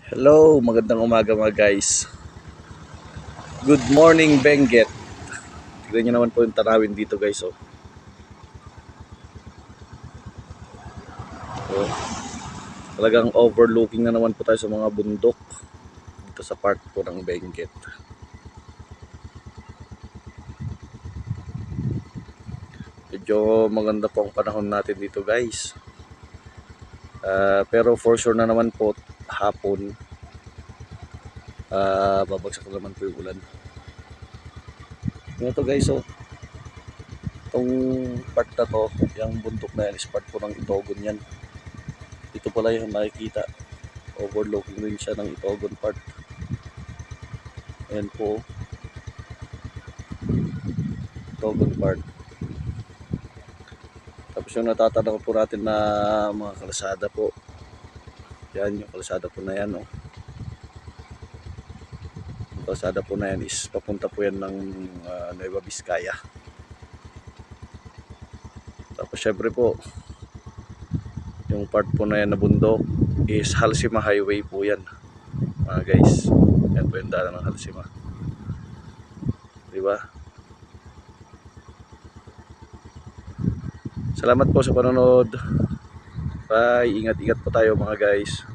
Hello, magandang umaga mga guys. Good morning, Benguet. Tignan nyo naman po yung tanawin dito guys. Oh, talagang overlooking na naman po tayo sa mga bundok dito sa part po ng Benguet. Medyo maganda po ang panahon natin dito guys. Pero for sure na naman po hapon babagsak na naman po yung ulan. Ito guys, itong part na to, yung bundok na yan is part po ng Itogon yan. Dito pala yung makikita, overlooking rin siya ng Itogon part. Ayan po, Itogon part. Tapos yung natatanaw po natin na mga kalsada po, yan yung kalsada po na yan. Yung kalsada po na yan is papunta po yan ng Nueva Vizcaya. Tapos syempre po, yung part po na yan na bundok is Halsima Highway po yan mga guys. Yan po yung daan ng Halsima, diba? Salamat po sa panonood. Bye, ingat-ingat po tayo mga guys.